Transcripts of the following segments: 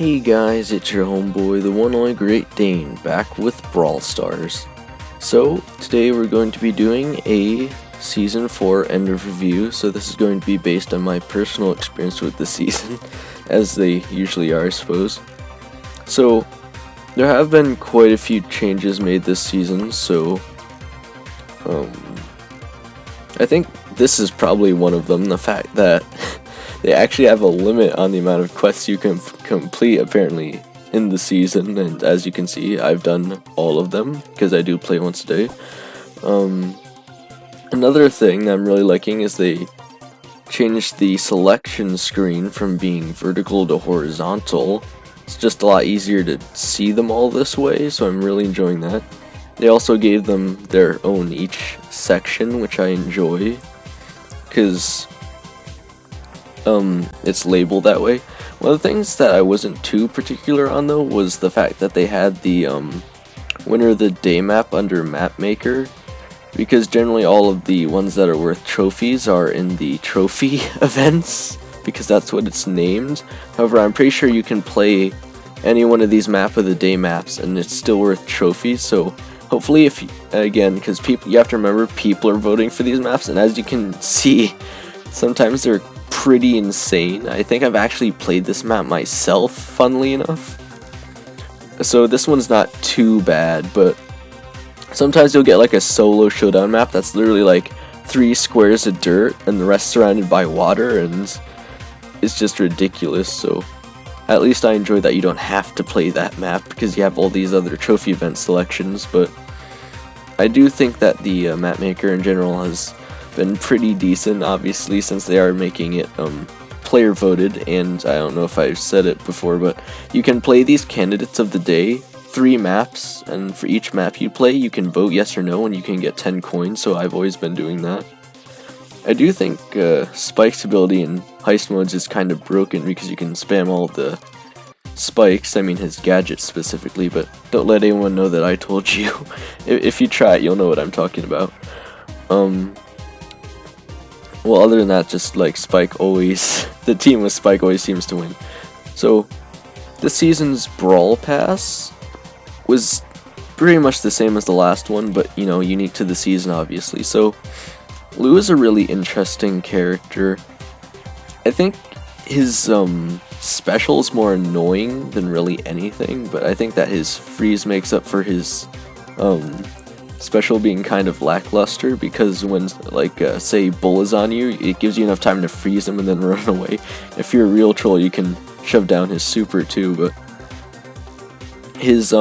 Hey guys, it's your homeboy, the one only Great Dane, back with Brawl Stars. So, today we're going to be doing a Season 4 end of review, so this is going to be based on my personal experience with the season, as they usually are, I suppose. So, there have been quite a few changes made this season, so I think this is probably one of them, the fact that they actually have a limit on the amount of quests you can complete apparently in the season, and as you can see, I've done all of them because I do play once a day. Another thing that I'm really liking is they changed the selection screen from being vertical to horizontal. It's just a lot easier to see them all this way, so I'm really enjoying that. They also gave them their own each section, which I enjoy, because it's labeled that way. One of the things that I wasn't too particular on though was the fact that they had the winner of the day map under map maker, because generally all of the ones that are worth trophies are in the trophy events, because that's what it's named. However, I'm pretty sure you can play any one of these map of the day maps and it's still worth trophies, so hopefully, if again, because you have to remember, people are voting for these maps, and as you can see, sometimes they're pretty insane. I think I've actually played this map myself, funnily enough. So this one's not too bad, but sometimes you'll get like a solo showdown map that's literally like 3 squares of dirt and the rest surrounded by water, and it's just ridiculous. So at least I enjoy that you don't have to play that map because you have all these other trophy event selections. But I do think that the map maker in general has been pretty decent, obviously, since they are making it player voted, and I don't know if I've said it before, but you can play these candidates of the day, 3 maps, and for each map you play you can vote yes or no and you can get 10 coins, so I've always been doing that. I do think Spike's ability in heist modes is kind of broken because you can spam all the spikes, I mean his gadget specifically, but don't let anyone know that I told you. If you try it, you'll know what I'm talking about. Well, other than that, just like Spike always, the team with Spike always seems to win. So, this season's Brawl Pass was pretty much the same as the last one, but you know, unique to the season obviously. So, Lou is a really interesting character. I think his special is more annoying than really anything, but I think that his freeze makes up for his special being kind of lackluster, because when like say Bull is on you, it gives you enough time to freeze him and then run away. If you're a real troll, you can shove down his super too, but his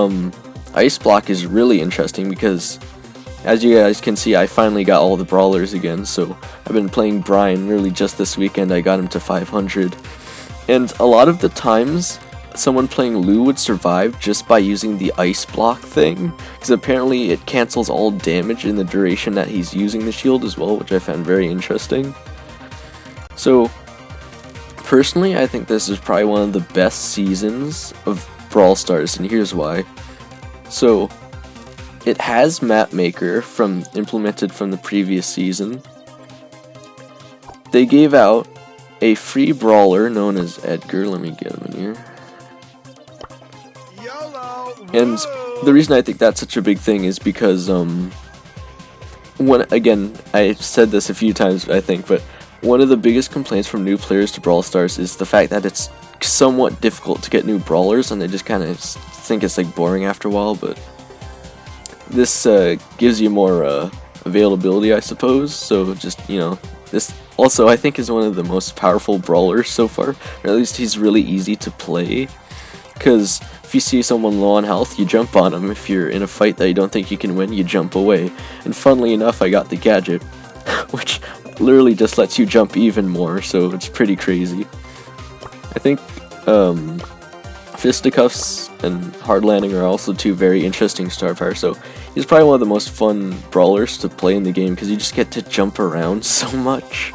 ice block is really interesting because as you guys can see, I finally got all the brawlers again. So I've been playing Brian literally just this weekend. I got him to 500, and a lot of the times someone playing Lou would survive just by using the ice block thing, because apparently it cancels all damage in the duration that he's using the shield as well, which I found very interesting. So personally, I think this is probably one of the best seasons of Brawl Stars, and here's why. So it has map maker implemented from the previous season. They gave out a free brawler known as Edgar. Let me get him in here. And the reason I think that's such a big thing is because again, I've said this a few times I think, but one of the biggest complaints from new players to Brawl Stars is the fact that it's somewhat difficult to get new brawlers, and they just kind of think it's like boring after a while. But this gives you more availability, I suppose. So just, you know, this also I think is one of the most powerful brawlers so far, or at least he's really easy to play, because if you see someone low on health, you jump on them. If you're in a fight that you don't think you can win, you jump away. And funnily enough, I got the gadget, which literally just lets you jump even more, so it's pretty crazy. I think Fisticuffs and Hard Landing are also 2 very interesting star power, so he's probably one of the most fun brawlers to play in the game because you just get to jump around so much.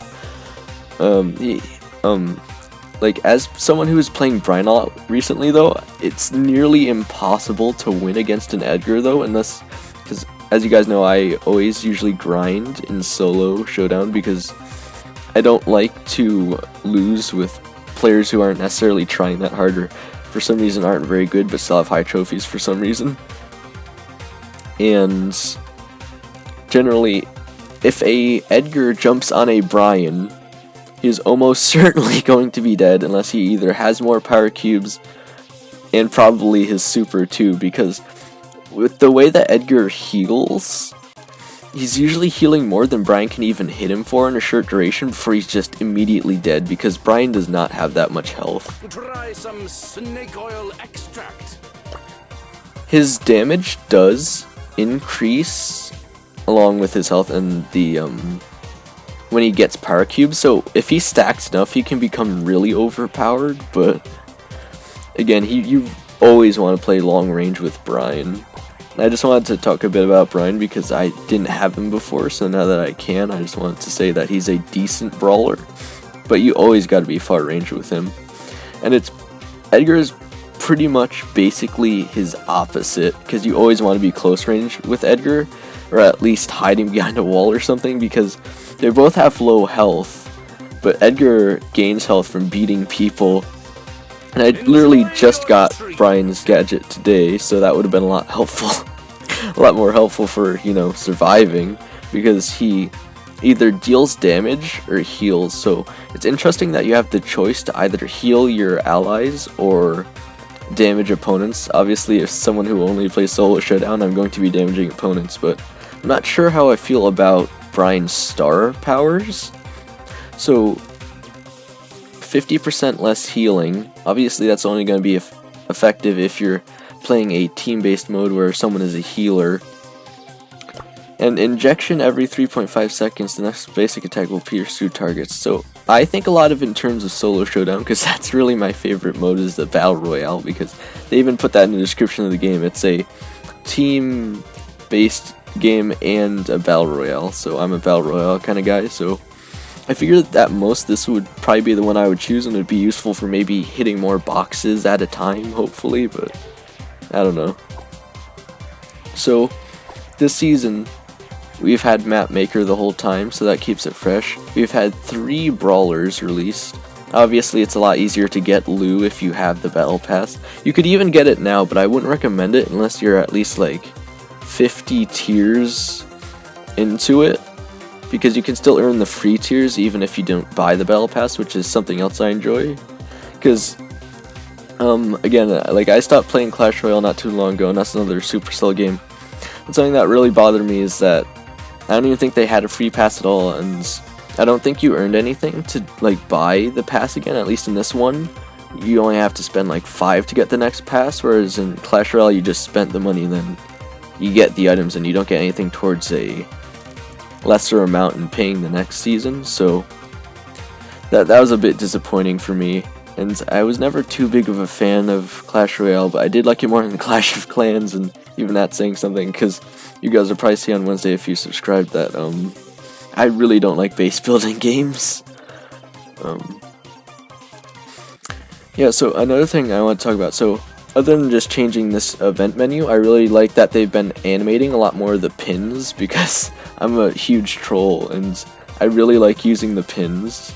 Like, as someone who was playing Brian a lot recently though, it's nearly impossible to win against an Edgar though, because as you guys know, I always usually grind in solo showdown because I don't like to lose with players who aren't necessarily trying that hard or for some reason aren't very good but still have high trophies for some reason. And generally, if a Edgar jumps on a Brian, he is almost certainly going to be dead unless he either has more power cubes and probably his super too, because with the way that Edgar heals, he's usually healing more than Brian can even hit him for in a short duration before he's just immediately dead, because Brian does not have that much health. Try some snake oil extract. His damage does increase along with his health and the when he gets power cubes, so if he stacks enough he can become really overpowered, but again, you always want to play long range with Brian. I just wanted to talk a bit about Brian because I didn't have him before, so now that I can, I just wanted to say that he's a decent brawler, but you always got to be far range with him. And Edgar is pretty much basically his opposite, because you always want to be close range with Edgar, or at least hiding behind a wall or something, because they both have low health, but Edgar gains health from beating people. And I literally just got Brian's gadget today, so that would have been a lot helpful. A lot more helpful for, you know, surviving, because he either deals damage or heals. So it's interesting that you have the choice to either heal your allies or damage opponents. Obviously, if someone who only plays solo showdown, I'm going to be damaging opponents, but I'm not sure how I feel about Brian's star powers. So 50% less healing. Obviously, that's only going to be effective if you're playing a team-based mode where someone is a healer. And injection every 3.5 seconds, the next basic attack will pierce through targets. So I think a lot of it in terms of solo showdown, because that's really my favorite mode, is the Battle Royale, because they even put that in the description of the game. It's a team-based game and a Battle Royale, so I'm a Battle Royale kind of guy, so I figured that most this would probably be the one I would choose, and it would be useful for maybe hitting more boxes at a time, hopefully, but I don't know. So this season, we've had Map Maker the whole time, so that keeps it fresh. We've had 3 brawlers released. Obviously, it's a lot easier to get Lou if you have the Battle Pass. You could even get it now, but I wouldn't recommend it unless you're at least like 50 tiers into it, because you can still earn the free tiers even if you don't buy the Battle Pass, which is something else I enjoy. Because again, like, I stopped playing Clash Royale not too long ago, and that's another Supercell game. And something that really bothered me is that I don't even think they had a free pass at all, and I don't think you earned anything to like buy the pass again. At least in this one, you only have to spend like 5 to get the next pass, whereas in Clash Royale you just spent the money and then you get the items and you don't get anything towards a lesser amount in paying the next season. So that was a bit disappointing for me, and I was never too big of a fan of Clash Royale, but I did like it more than Clash of Clans, and even that's saying something, because you guys will probably see on Wednesday if you subscribe that I really don't like base building games. Yeah, so another thing I want to talk about, so other than just changing this event menu, I really like that they've been animating a lot more of the pins, because I'm a huge troll and I really like using the pins.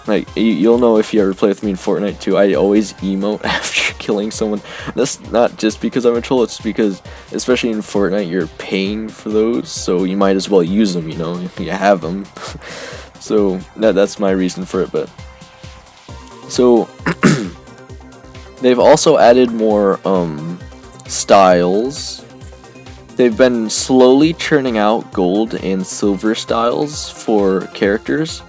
Like, you'll know if you ever play with me in Fortnite too, I always emote after killing someone. That's not just because I'm a troll, it's because, especially in Fortnite, you're paying for those, so you might as well use them, you know, if you have them. So, that's my reason for it, but... So, they've also added more, styles. They've been slowly churning out gold and silver styles for characters.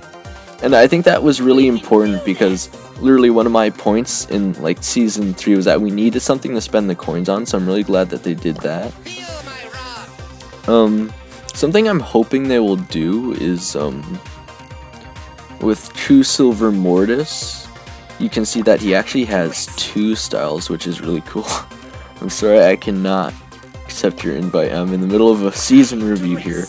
And I think that was really important, because literally one of my points in like season 3 was that we needed something to spend the coins on, so I'm really glad that they did that. Something I'm hoping they will do is with True Silver Mortis, you can see that he actually has 2 styles, which is really cool. I'm sorry I cannot accept your invite. I'm in the middle of a season review here.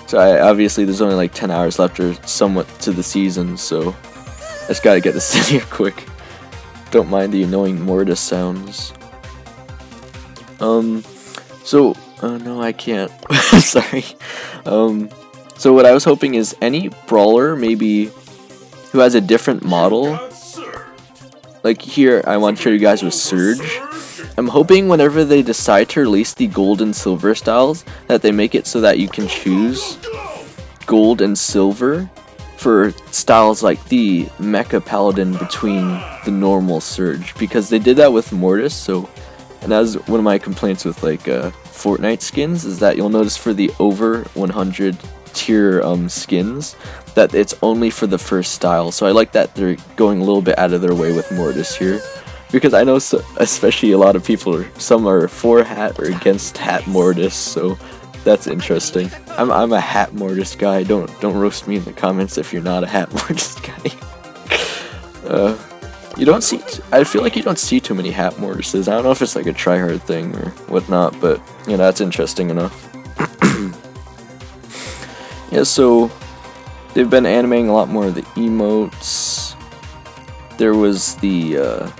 So obviously there's only like 10 hours left or somewhat to the season, so I just gotta get this in here quick. Don't mind the annoying Mortis sounds. So, oh no, I can't. Sorry. So what I was hoping is any brawler maybe who has a different model like here, I want to show you guys with Surge. I'm hoping whenever they decide to release the gold and silver styles, that they make it so that you can choose gold and silver for styles like the Mecha Paladin between the normal Surge, because they did that with Mortis. So, and that was one of my complaints with like Fortnite skins, is that you'll notice for the over 100 tier skins that it's only for the first style. So I like that they're going a little bit out of their way with Mortis here, because I know especially a lot of people some are for Hat or against Hat Mortis, so that's interesting. I'm a Hat Mortis guy. Don't roast me in the comments if you're not a Hat Mortis guy. You don't see. I feel like you don't see too many Hat Mortises. I don't know if it's like a tryhard thing or whatnot, but you know, that's interesting enough. Yeah, so they've been animating a lot more of the emotes. There was the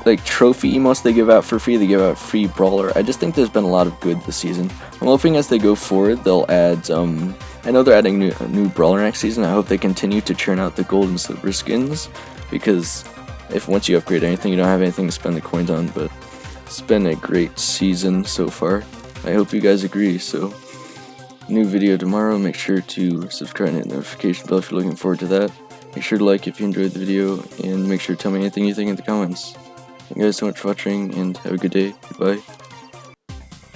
like trophy emotes they give out for free. They give out free brawler. I just think there's been a lot of good this season. I'm hoping as they go forward they'll add I know they're adding a new brawler next season. I hope they continue to churn out the gold and silver skins, because if once you upgrade anything you don't have anything to spend the coins on. But it's been a great season so far. I hope you guys agree. So new video tomorrow. Make sure to subscribe and hit the notification bell if you're looking forward to that. Make sure to like if you enjoyed the video, and make sure to tell me anything you think in the comments. Thank you guys so much for watching, and have a good day. Goodbye.